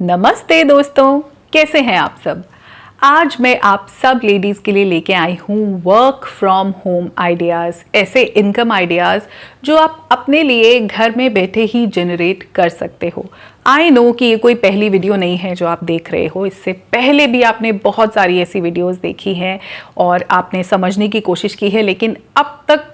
नमस्ते दोस्तों, कैसे हैं आप सब। आज मैं आप सब लेडीज़ के लिए लेके आई हूँ वर्क फ्रॉम होम आइडियाज़, ऐसे इनकम आइडियाज़ जो आप अपने लिए घर में बैठे ही जनरेट कर सकते हो। आई नो कि ये कोई पहली वीडियो नहीं है जो आप देख रहे हो, इससे पहले भी आपने बहुत सारी ऐसी वीडियोस देखी हैं और आपने समझने की कोशिश की है, लेकिन अब तक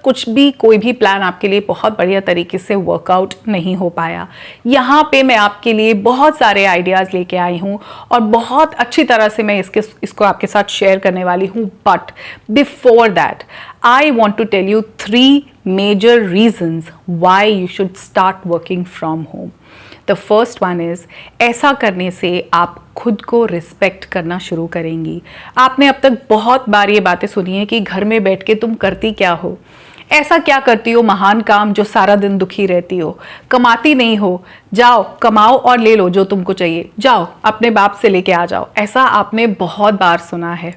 कोई भी प्लान आपके लिए बहुत बढ़िया तरीके से वर्कआउट नहीं हो पाया। यहाँ पे मैं आपके लिए बहुत सारे आइडियाज़ लेके आई हूँ और बहुत अच्छी तरह से मैं इसको आपके साथ शेयर करने वाली हूँ। But before that I want to tell you 3 major reasons why you should start working from home. The first one is, ऐसा करने से आप खुद को रिस्पेक्ट करना शुरू करेंगी। आपने अब तक बहुत बार ये बातें सुनी है कि घर में बैठ के तुम करती क्या हो, ऐसा क्या करती हो महान काम जो सारा दिन दुखी रहती हो, कमाती नहीं हो, जाओ कमाओ और ले लो जो तुमको चाहिए, जाओ अपने बाप से लेके आ जाओ। ऐसा आपने बहुत बार सुना है।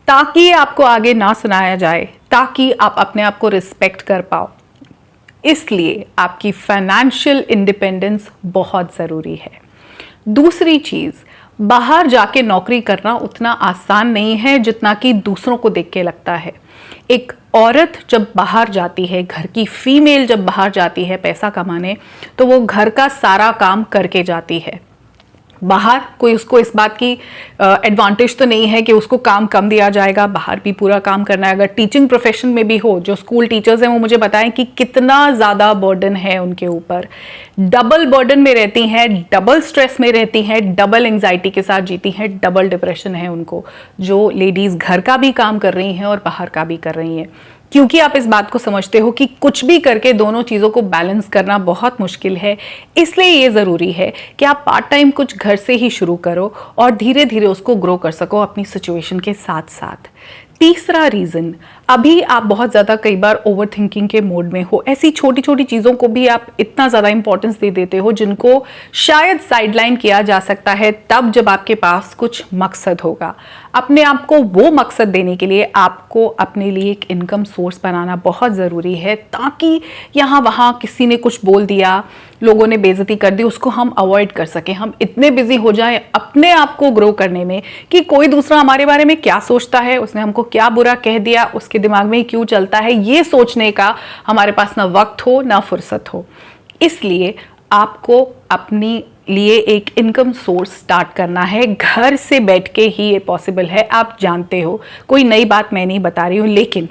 ताकि आपको आगे ना सुनाया जाए, ताकि आप अपने आप को रिस्पेक्ट कर पाओ, इसलिए आपकी फाइनेंशियल इंडिपेंडेंस बहुत ज़रूरी है। दूसरी चीज़, बाहर जाके नौकरी करना उतना आसान नहीं है जितना कि दूसरों को देख के लगता है। एक औरत जब बाहर जाती है, घर की फीमेल जब बाहर जाती है पैसा कमाने, तो वो घर का सारा काम करके जाती है। बाहर कोई उसको इस बात की एडवांटेज तो नहीं है कि उसको काम कम दिया जाएगा, बाहर भी पूरा काम करना है। अगर टीचिंग प्रोफेशन में भी हो, जो स्कूल टीचर्स हैं वो मुझे बताएं कि कितना ज़्यादा बर्डन है उनके ऊपर। डबल बर्डन में रहती हैं, डबल स्ट्रेस में रहती हैं, डबल एंग्जाइटी के साथ जीती हैं, डबल डिप्रेशन है उनको, जो लेडीज़ घर का भी काम कर रही हैं और बाहर का भी कर रही हैं। क्योंकि आप इस बात को समझते हो कि कुछ भी करके दोनों चीज़ों को बैलेंस करना बहुत मुश्किल है, इसलिए ये ज़रूरी है कि आप पार्ट टाइम कुछ घर से ही शुरू करो और धीरे धीरे उसको ग्रो कर सको अपनी सिचुएशन के साथ साथ। तीसरा रीज़न, अभी आप बहुत ज़्यादा कई बार ओवर थिंकिंग के मोड में हो, ऐसी छोटी छोटी चीज़ों को भी आप इतना ज़्यादा इंपॉर्टेंस दे देते हो जिनको शायद साइडलाइन किया जा सकता है तब जब आपके पास कुछ मकसद होगा। अपने आप को वो मकसद देने के लिए आपको अपने लिए एक इनकम सोर्स बनाना बहुत ज़रूरी है, ताकि यहाँ वहाँ किसी ने कुछ बोल दिया, लोगों ने बेइज्जती कर दी, उसको हम अवॉइड कर सकें। हम इतने बिजी हो जाएं अपने आप को ग्रो करने में कि कोई दूसरा हमारे बारे में क्या सोचता है, उसने हमको क्या बुरा कह दिया, उसके दिमाग में क्यों चलता है, ये सोचने का हमारे पास ना वक्त हो ना फुर्सत हो। इसलिए आपको अपनी लिए एक इनकम सोर्स स्टार्ट करना है। घर से बैठ के ही ये पॉसिबल है, आप जानते हो, कोई नई बात मैं नहीं बता रही हूँ। लेकिन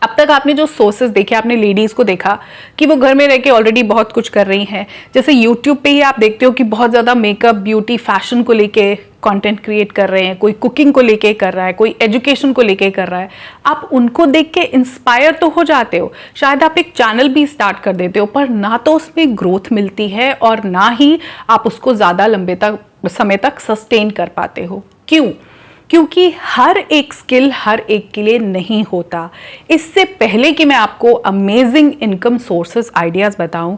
अब तक आपने जो सोर्सेज देखे, आपने लेडीज़ को देखा कि वो घर में रह के ऑलरेडी बहुत कुछ कर रही हैं। जैसे यूट्यूब पे ही आप देखते हो कि बहुत ज़्यादा मेकअप, ब्यूटी, फैशन को लेके कंटेंट क्रिएट कर रहे हैं, कोई कुकिंग को लेके कर रहा है, कोई एजुकेशन को लेके कर रहा है। आप उनको देख के इंस्पायर तो हो जाते हो, शायद आप एक चैनल भी स्टार्ट कर देते हो, पर ना तो उसमें ग्रोथ मिलती है और ना ही आप उसको ज़्यादा लंबे समय तक सस्टेन कर पाते हो। क्यों? क्योंकि हर एक स्किल हर एक के लिए नहीं होता। इससे पहले कि मैं आपको अमेजिंग इनकम सोर्सेस आइडियाज़ बताऊं,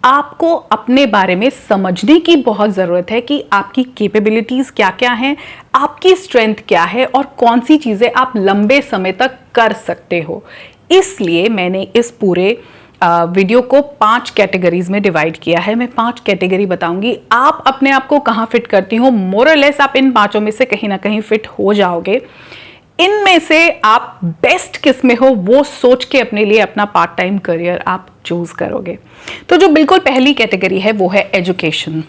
आपको अपने बारे में समझने की बहुत ज़रूरत है कि आपकी कैपेबिलिटीज़ क्या क्या हैं, आपकी स्ट्रेंथ क्या है और कौन सी चीज़ें आप लंबे समय तक कर सकते हो। इसलिए मैंने इस पूरे वीडियो को 5 कैटेगरीज में डिवाइड किया है। मैं 5 कैटेगरी बताऊंगी, आप अपने आप को कहाँ फिट करती हो। मोर और लेस आप इन 5 में से कहीं ना कहीं फिट हो जाओगे। इनमें से आप बेस्ट किस में हो वो सोच के अपने लिए अपना पार्ट टाइम करियर आप चूज करोगे। तो जो बिल्कुल पहली कैटेगरी है वो है एजुकेशन।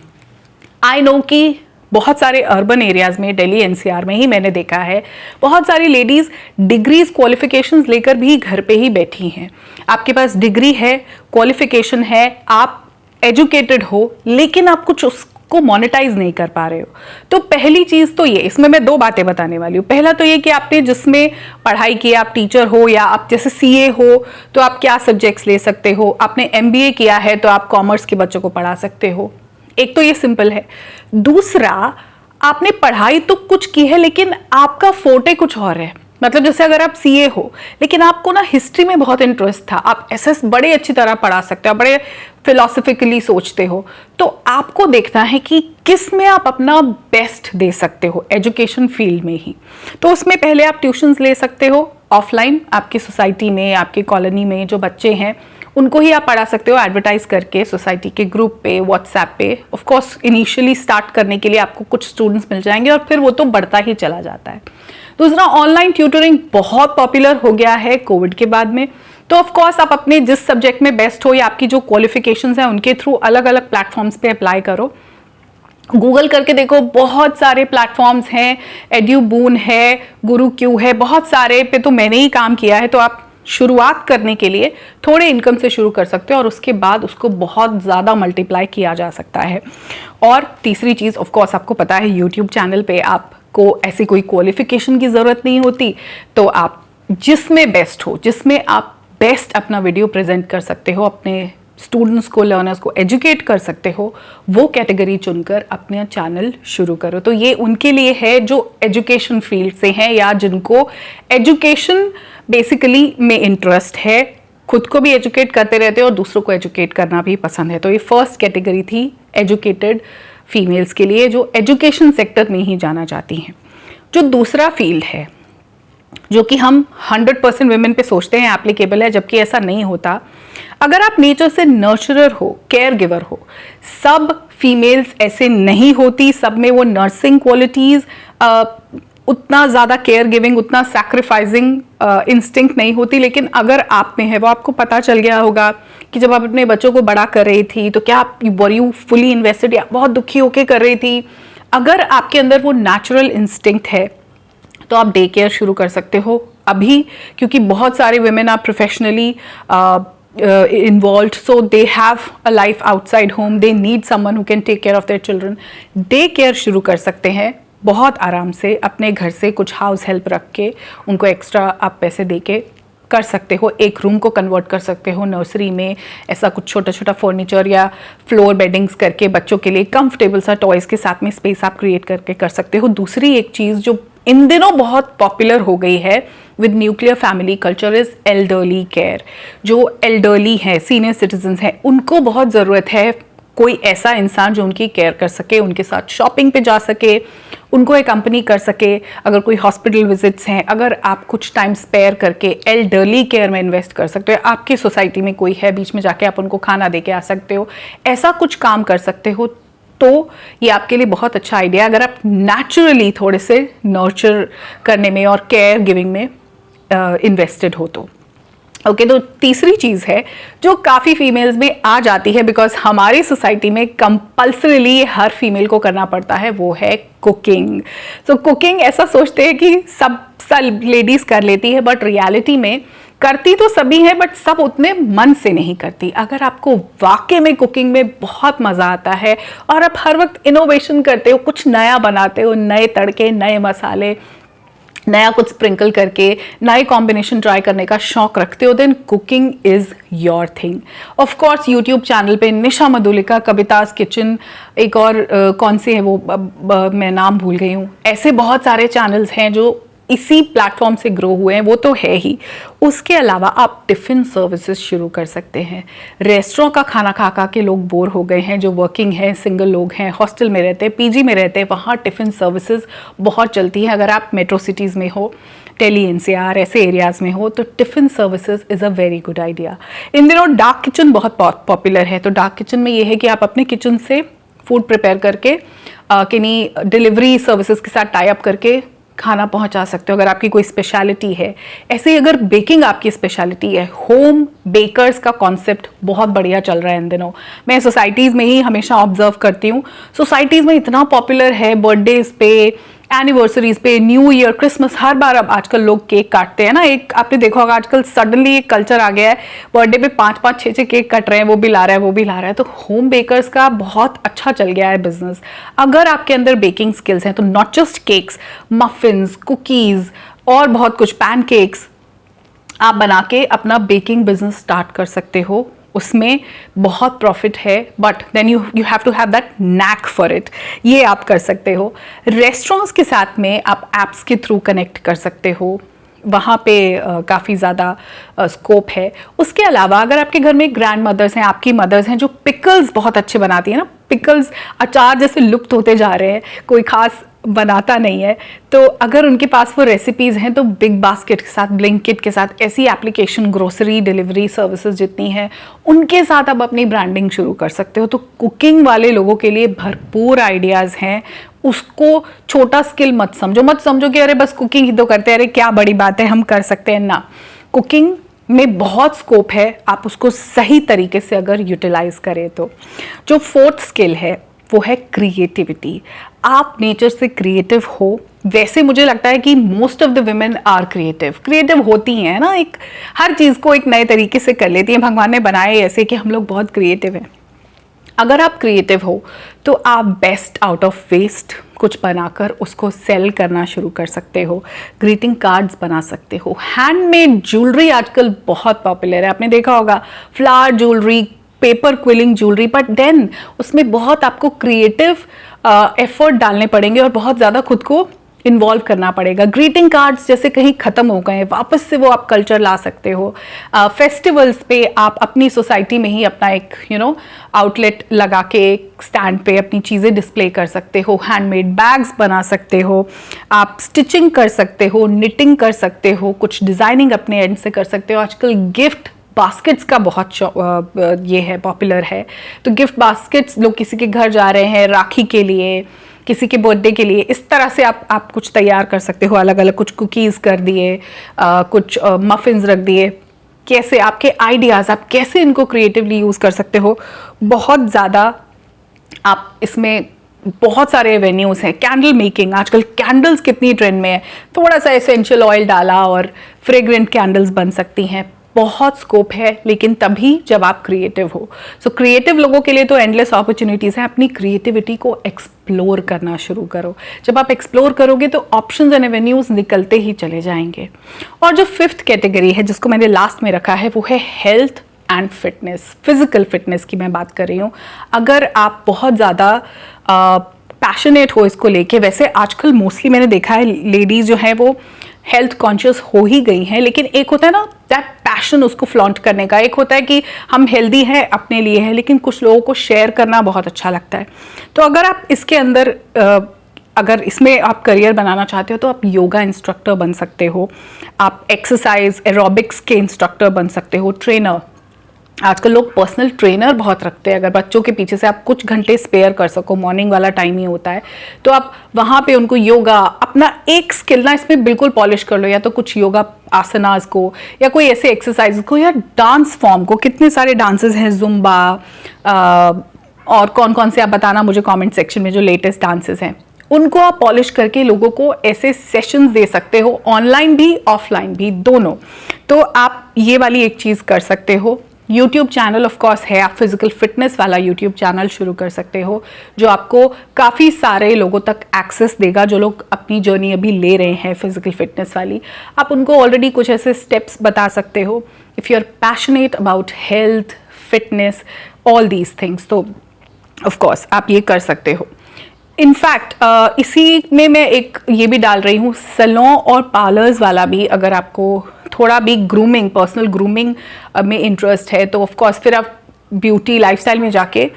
आई नो कि बहुत सारे अर्बन एरियाज़ में, दिल्ली एनसीआर में ही मैंने देखा है, बहुत सारी लेडीज़ डिग्रीज क्वालिफिकेशंस लेकर भी घर पे ही बैठी हैं। आपके पास डिग्री है, क्वालिफिकेशन है, आप एजुकेटेड हो, लेकिन आप कुछ उसको मोनेटाइज नहीं कर पा रहे हो। तो पहली चीज़ तो ये, इसमें मैं 2 बातें बताने वाली हूँ। पहला तो ये कि आपने जिसमें पढ़ाई की, आप टीचर हो या आप जैसे सीए हो तो आप क्या सब्जेक्ट्स ले सकते हो, आपने एमबीए किया है तो आप कॉमर्स के बच्चों को पढ़ा सकते हो। एक तो ये सिंपल है। दूसरा, आपने पढ़ाई तो कुछ की है लेकिन आपका फोटे कुछ और है। मतलब जैसे अगर आप सीए हो लेकिन आपको ना हिस्ट्री में बहुत इंटरेस्ट था, आप एसएस बड़े अच्छी तरह पढ़ा सकते हो, बड़े फिलोसफिकली सोचते हो, तो आपको देखना है कि किस में आप अपना बेस्ट दे सकते हो एजुकेशन फील्ड में ही। तो उसमें पहले आप ट्यूशंस ले सकते हो ऑफलाइन, आपकी सोसाइटी में, आपकी कॉलोनी में जो बच्चे हैं उनको ही आप पढ़ा सकते हो एडवर्टाइज करके सोसाइटी के ग्रुप पे, व्हाट्सएप पे। ऑफ कोर्स इनिशियली स्टार्ट करने के लिए आपको कुछ स्टूडेंट्स मिल जाएंगे और फिर वो तो बढ़ता ही चला जाता है। दूसरा, ऑनलाइन ट्यूटरिंग बहुत पॉपुलर हो गया है कोविड के बाद में। तो ऑफ कोर्स आप अपने जिस सब्जेक्ट में बेस्ट हो या आपकी जो क्वालिफिकेशंस हैं उनके थ्रू अलग अलग प्लेटफॉर्म्स पे अप्लाई करो। गूगल करके देखो, बहुत सारे प्लेटफॉर्म्स हैं, एड्यूबून है, गुरु क्यू है, बहुत सारे पे तो मैंने ही काम किया है। तो आप शुरुआत करने के लिए थोड़े इनकम से शुरू कर सकते हो और उसके बाद उसको बहुत ज़्यादा मल्टीप्लाई किया जा सकता है। और तीसरी चीज़, ऑफ कोर्स आपको पता है यूट्यूब चैनल पे आपको ऐसी कोई क्वालिफिकेशन की ज़रूरत नहीं होती। तो आप जिसमें बेस्ट हो, जिसमें आप बेस्ट अपना वीडियो प्रेजेंट कर सकते हो, अपने स्टूडेंट्स को, लर्नर्स को एजुकेट कर सकते हो, वो कैटेगरी चुनकर अपना चैनल शुरू करो। तो ये उनके लिए है जो एजुकेशन फील्ड से हैं या जिनको एजुकेशन बेसिकली में इंटरेस्ट है, खुद को भी एजुकेट करते रहते हो और दूसरों को एजुकेट करना भी पसंद है। तो ये फर्स्ट कैटेगरी थी एजुकेटेड फीमेल्स के लिए जो एजुकेशन सेक्टर में ही जाना चाहती हैं। जो दूसरा फील्ड है जो कि हम 100% वुमेन पे सोचते हैं एप्लीकेबल है, जबकि ऐसा नहीं होता। अगर आप नेचर से नर्चरर हो, केयर गिवर हो, सब फीमेल्स ऐसे नहीं होती, सब में वो नर्सिंग क्वालिटीज, उतना ज़्यादा केयर गिविंग, उतना सैक्रिफाइसिंग इंस्टिंक्ट नहीं होती। लेकिन अगर आप में है, वो आपको पता चल गया होगा कि जब आप अपने बच्चों को बड़ा कर रही थी तो क्या आप वर यू फुली इन्वेस्टेड या बहुत दुखी होके कर रही थी। अगर आपके अंदर वो नेचुरल इंस्टिंक्ट है तो आप डे केयर शुरू कर सकते हो अभी, क्योंकि बहुत सारे women are professionally involved, so they have a life outside home, they need someone who can take care of their children. Day care शुरू कर सकते हैं बहुत आराम से, अपने घर से कुछ हाउस हेल्प रख के उनको एक्स्ट्रा आप पैसे दे के कर सकते हो। एक रूम को कन्वर्ट कर सकते हो नर्सरी में, ऐसा कुछ छोटा छोटा फर्नीचर या फ्लोर बेडिंग्स करके बच्चों के लिए कंफर्टेबल सा टॉयज के साथ में स्पेस आप क्रिएट करके कर सकते हो। दूसरी एक चीज़ जो इन दिनों बहुत पॉपुलर हो गई है with nuclear family culture is elderly care. जो एल्डरली हैं, सीनियर सिटीजन्स हैं, उनको बहुत ज़रूरत है कोई ऐसा इंसान जो उनकी केयर कर सके, उनके साथ शॉपिंग पे जा सके, उनको एकम्पनी कर सके। अगर कोई हॉस्पिटल विजिट्स हैं, अगर आप कुछ टाइम स्पेयर करके एल्डरली केयर में इन्वेस्ट कर सकते हो, आपकी सोसाइटी में कोई है, बीच में जाके आप उनको खाना दे के आ सकते हो, ऐसा कुछ काम कर सकते हो, तो ये आपके लिए बहुत अच्छा आइडिया अगर आप नेचुरली थोड़े से नर्चर करने में और केयर गिविंग में इन्वेस्टेड हो तो। ओके, तो तीसरी चीज़ है जो काफ़ी फीमेल्स में आ जाती है, बिकॉज हमारी सोसाइटी में कंपल्सरीली हर फीमेल को करना पड़ता है, वो है कुकिंग। तो कुकिंग ऐसा सोचते हैं कि सब लेडीज़ कर लेती है, बट रियलिटी में करती तो सभी हैं, बट सब उतने मन से नहीं करती। अगर आपको वाकई में कुकिंग में बहुत मज़ा आता है और आप हर वक्त इनोवेशन करते हो, कुछ नया बनाते हो, नए तड़के, नए मसाले, नया कुछ स्प्रिंकल करके नए कॉम्बिनेशन ट्राई करने का शौक रखते हो, then cooking is your thing. Of course YouTube channel पे निशा मधुलिका, कविताज किचन, एक और कौन से है वो मैं नाम भूल गई हूँ, ऐसे बहुत सारे चैनल्स हैं जो इसी प्लेटफॉर्म से ग्रो हुए हैं, वो तो है ही। उसके अलावा आप टिफ़िन सर्विसेज शुरू कर सकते हैं। रेस्टोरेंट का खाना खा खा के लोग बोर हो गए हैं, जो वर्किंग हैं, सिंगल लोग हैं, हॉस्टल में रहते हैं, पीजी में रहते हैं, वहाँ टिफ़िन सर्विसेज बहुत चलती है। अगर आप मेट्रो सिटीज़ में हो, दिल्ली एनसीआर ऐसे एरियाज़ में हो, तो tiffin services is a very good idea. इन दिनों डार्क किचन बहुत पॉपुलर है। तो डार्क किचन में ये है कि आप अपने किचन से फूड प्रिपेयर करके किन्हीं डिलीवरी सर्विसेज के साथ टाई अप करके खाना पहुंचा सकते हो, अगर आपकी कोई स्पेशलिटी है। ऐसे ही अगर बेकिंग आपकी स्पेशलिटी है, होम बेकर्स का कॉन्सेप्ट बहुत बढ़िया चल रहा है इन दिनों। मैं सोसाइटीज़ में ही हमेशा ऑब्जर्व करती हूँ, सोसाइटीज़ में इतना पॉपुलर है, बर्थडेज पे, एनिवर्सरीज पे, न्यू ईयर, क्रिसमस, हर बार अब आजकल लोग केक काटते हैं ना। एक आपने देखा होगा आजकल सडनली एक कल्चर आ गया है, बर्थडे पे 5-5, 6-6 केक कट रहे हैं, वो भी ला रहा है, वो भी ला रहा है। तो होम बेकर्स का बहुत अच्छा चल गया है बिजनेस। अगर आपके अंदर बेकिंग स्किल्स हैं तो not just cakes, muffins, cookies और बहुत कुछ, पैनकेक्स आप बना के अपना बेकिंग बिजनेस स्टार्ट कर सकते हो। उसमें बहुत प्रॉफिट है, but then you have to have that knack for it. ये आप कर सकते हो। रेस्टोरेंट्स के साथ में आप ऐप्स के थ्रू कनेक्ट कर सकते हो, वहाँ पे काफ़ी ज़्यादा स्कोप है। उसके अलावा अगर आपके घर में ग्रैंड मदर्स हैं, आपकी मदर्स हैं जो पिकल्स बहुत अच्छे बनाती हैं ना, पिकल्स अचार जैसे लुप्त होते जा रहे हैं, कोई खास बनाता नहीं है, तो अगर उनके पास वो रेसिपीज़ हैं तो बिग बास्केट के साथ, ब्लिंकिट के साथ, ऐसी एप्लीकेशन, ग्रोसरी डिलीवरी सर्विसेज जितनी हैं उनके साथ आप अपनी ब्रांडिंग शुरू कर सकते हो। तो कुकिंग वाले लोगों के लिए भरपूर आइडियाज़ हैं। उसको छोटा स्किल मत समझो कि अरे बस कुकिंग ही तो करते हैं, अरे क्या बड़ी बात है, हम कर सकते हैं ना। कुकिंग में बहुत स्कोप है, आप उसको सही तरीके से अगर यूटिलाइज करें तो। जो फोर्थ स्किल है वो है क्रिएटिविटी। आप नेचर से क्रिएटिव हो, वैसे मुझे लगता है कि most of the women are creative होती हैं ना, एक हर चीज़ को एक नए तरीके से कर लेती हैं। भगवान ने बनाए ऐसे कि हम लोग बहुत क्रिएटिव हैं। अगर आप क्रिएटिव हो तो आप बेस्ट आउट ऑफ वेस्ट कुछ बनाकर उसको सेल करना शुरू कर सकते हो। ग्रीटिंग कार्ड्स बना सकते हो। हैंडमेड ज्वेलरी आजकल बहुत पॉपुलर है, आपने देखा होगा, flower jewellery, paper quilling jewellery, but then उसमें बहुत आपको क्रिएटिव एफर्ट डालने पड़ेंगे और बहुत ज़्यादा खुद को इन्वॉल्व करना पड़ेगा। ग्रीटिंग कार्ड्स जैसे कहीं ख़त्म हो गए, वापस से वो आप कल्चर ला सकते हो। फेस्टिवल्स पे आप अपनी सोसाइटी में ही अपना एक आउटलेट लगा के स्टैंड पे अपनी चीज़ें डिस्प्ले कर सकते हो। हैंडमेड बैग्स बना सकते हो, आप स्टिचिंग कर सकते हो, निटिंग कर सकते हो, कुछ डिज़ाइनिंग अपने एंड से कर सकते हो। आजकल गिफ्ट बास्केट्स का बहुत ये है, पॉपुलर है। तो गिफ्ट बास्केट्स, लोग किसी के घर जा रहे हैं राखी के लिए, किसी के बर्थडे के लिए, इस तरह से आप कुछ तैयार कर सकते हो। अलग अलग कुछ कुकीज़ कर दिए, कुछ मफिन्स रख दिए। कैसे आपके आइडियाज़, आप कैसे इनको क्रिएटिवली यूज़ कर सकते हो, बहुत ज़्यादा आप इसमें बहुत सारे एवेन्यूज़ हैं। कैंडल मेकिंग, आजकल कैंडल्स कितनी ट्रेंड में है, थोड़ा सा एसेंशियल ऑयल डाला और फ्रेग्रेंट कैंडल्स बन सकती हैं। बहुत स्कोप है, लेकिन तभी जब आप क्रिएटिव हो। सो क्रिएटिव लोगों के लिए तो एंडलेस अपॉर्चुनिटीज़ हैं। अपनी क्रिएटिविटी को एक्सप्लोर करना शुरू करो। जब आप एक्सप्लोर करोगे तो ऑप्शंस एंड एवेन्यूज़ निकलते ही चले जाएंगे। और जो फिफ्थ कैटेगरी है जिसको मैंने लास्ट में रखा है वो है health and fitness. Physical fitness की मैं बात कर रही हूँ। अगर आप बहुत ज़्यादा पैशनेट हो इसको लेके, वैसे आजकल मोस्टली मैंने देखा है लेडीज़ जो हैं वो हेल्थ कॉन्शियस हो ही गई हैं, लेकिन एक होता है ना दैट पैशन उसको फ्लॉन्ट करने का, एक होता है कि हम हेल्दी हैं अपने लिए है, लेकिन कुछ लोगों को शेयर करना बहुत अच्छा लगता है। तो अगर आप इसके अंदर अगर इसमें आप करियर बनाना चाहते हो तो आप योगा इंस्ट्रक्टर बन सकते हो, आप एक्सरसाइज एरोबिक्स के इंस्ट्रक्टर बन सकते हो, ट्रेनर। आजकल लोग पर्सनल ट्रेनर बहुत रखते हैं। अगर बच्चों के पीछे से आप कुछ घंटे स्पेयर कर सको, मॉर्निंग वाला टाइम ही होता है, तो आप वहाँ पे उनको योगा, अपना एक स्किल ना इसमें बिल्कुल पॉलिश कर लो, या तो कुछ योगा आसनास को, या कोई ऐसे एक्सरसाइज को, या डांस फॉर्म को। कितने सारे डांसेस हैं, जुम्बा और कौन कौन से आप बताना मुझे कमेंट सेक्शन में, जो लेटेस्ट डांसेस हैं उनको आप पॉलिश करके लोगों को ऐसे सेशंस दे सकते हो, ऑनलाइन भी ऑफलाइन भी दोनों। तो आप ये वाली एक चीज़ कर सकते हो। यूट्यूब चैनल ऑफ कोर्स है, आप फिजिकल फिटनेस वाला यूट्यूब चैनल शुरू कर सकते हो जो आपको काफ़ी सारे लोगों तक एक्सेस देगा, जो लोग अपनी जर्नी अभी ले रहे हैं फिजिकल फिटनेस वाली। आप उनको ऑलरेडी कुछ ऐसे स्टेप्स बता सकते हो। If you are passionate about health, fitness, all these things, तो ऑफ कोर्स आप ये कर सकते हो। इनफैक्ट इसी में मैं एक ये भी डाल रही हूँ, सैलून और पार्लर्स वाला भी। अगर आपको थोड़ा भी ग्रूमिंग, पर्सनल ग्रूमिंग में इंटरेस्ट है तो ऑफ कोर्स फिर आप ब्यूटी लाइफस्टाइल में जाके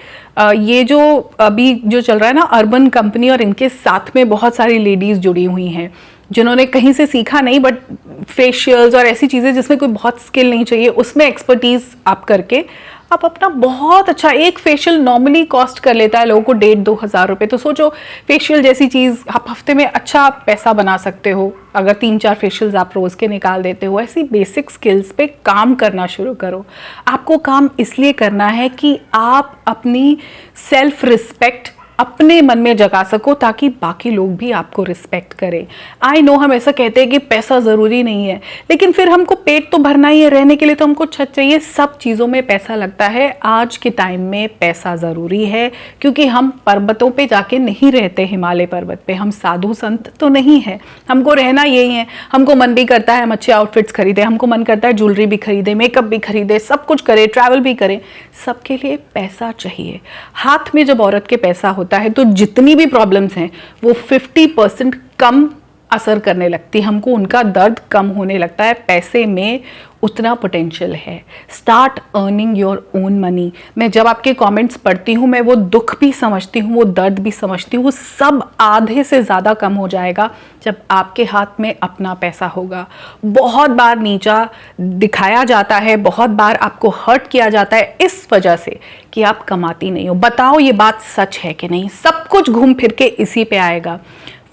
ये जो अभी जो चल रहा है ना अर्बन कंपनी, और इनके साथ में बहुत सारी लेडीज़ जुड़ी हुई हैं जिन्होंने कहीं से सीखा नहीं, बट फेशियल्स और ऐसी चीज़ें जिसमें कोई बहुत स्किल नहीं चाहिए, उसमें एक्सपर्टीज़ आप करके आप अपना बहुत अच्छा, एक फेशियल नॉर्मली कॉस्ट कर लेता है लोगों को 1,500-2,000 रुपये। तो सोचो फेशियल जैसी चीज़ आप हफ्ते में अच्छा पैसा बना सकते हो अगर 3-4 फेशियल्स आप रोज़ के निकाल देते हो। ऐसी बेसिक स्किल्स पे काम करना शुरू करो। आपको काम इसलिए करना है कि आप अपनी सेल्फ रिस्पेक्ट अपने मन में जगा सको ताकि बाकी लोग भी आपको रिस्पेक्ट करें। आई नो हम ऐसा कहते हैं कि पैसा ज़रूरी नहीं है, लेकिन फिर हमको पेट तो भरना ही है, रहने के लिए तो हमको छत चाहिए। सब चीज़ों में पैसा लगता है। आज के टाइम में पैसा ज़रूरी है, क्योंकि हम पर्वतों पे जाके नहीं रहते, हिमालय पर्वत पे हम साधु संत तो नहीं है। हमको रहना यही है। हमको मन भी करता है हम अच्छे आउटफिट्स खरीदें, हमको मन करता है ज्वेलरी भी खरीदें, मेकअप भी खरीदें, सब कुछ करें, ट्रैवल भी करें। सबके लिए पैसा चाहिए। हाथ में जब औरत के पैसा होता है तो जितनी भी प्रॉब्लम्स हैं वो 50% कम असर करने लगती है, हमको उनका दर्द कम होने लगता है। पैसे में उतना पोटेंशियल है। Start earning your own money. मैं जब आपके कमेंट्स पढ़ती हूँ, मैं वो दुख भी समझती हूँ, वो दर्द भी समझती हूँ। वो सब आधे से ज़्यादा कम हो जाएगा जब आपके हाथ में अपना पैसा होगा। बहुत बार नीचा दिखाया जाता है, बहुत बार आपको हर्ट किया जाता है इस वजह से कि आप कमाती नहीं हो। बताओ ये बात सच है कि नहीं? सब कुछ घूम फिर के इसी पे आएगा।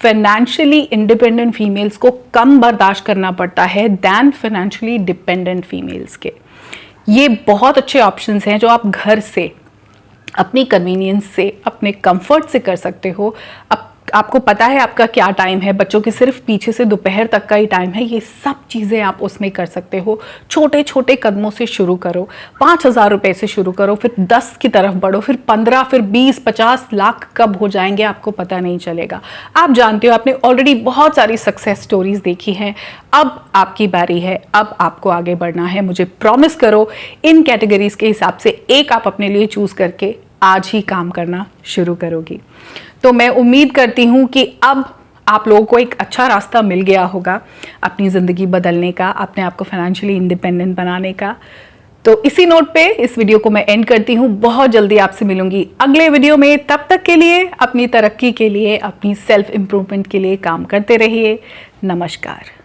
फाइनेंशियली इंडिपेंडेंट फीमेल्स को कम बर्दाश्त करना पड़ता है दैन फाइनेंशियली डिपेंडेंट फीमेल्स के। ये बहुत अच्छे ऑप्शंस हैं जो आप घर से, अपनी कन्वीनियंस से, अपने कंफर्ट से कर सकते हो। आपको पता है आपका क्या टाइम है, बच्चों के सिर्फ पीछे से दोपहर तक का ही टाइम है। ये सब चीज़ें आप उसमें कर सकते हो। छोटे छोटे कदमों से शुरू करो। 5,000 रुपये से शुरू करो, फिर 10 की तरफ बढ़ो, फिर 15, फिर 20, 50 लाख कब हो जाएंगे आपको पता नहीं चलेगा। आप जानते हो, आपने ऑलरेडी बहुत सारी सक्सेस स्टोरीज देखी हैं। अब आपकी बारी है, अब आपको आगे बढ़ना है। मुझे प्रॉमिस करो, इन कैटेगरीज के हिसाब से एक आप अपने लिए चूज करके आज ही काम करना शुरू करोगी। तो मैं उम्मीद करती हूँ कि अब आप लोगों को एक अच्छा रास्ता मिल गया होगा अपनी ज़िंदगी बदलने का, अपने आप को फाइनेंशियली इंडिपेंडेंट बनाने का। तो इसी नोट पे इस वीडियो को मैं एंड करती हूँ। बहुत जल्दी आपसे मिलूंगी अगले वीडियो में। तब तक के लिए अपनी तरक्की के लिए, अपनी सेल्फ इम्प्रूवमेंट के लिए काम करते रहिए। नमस्कार।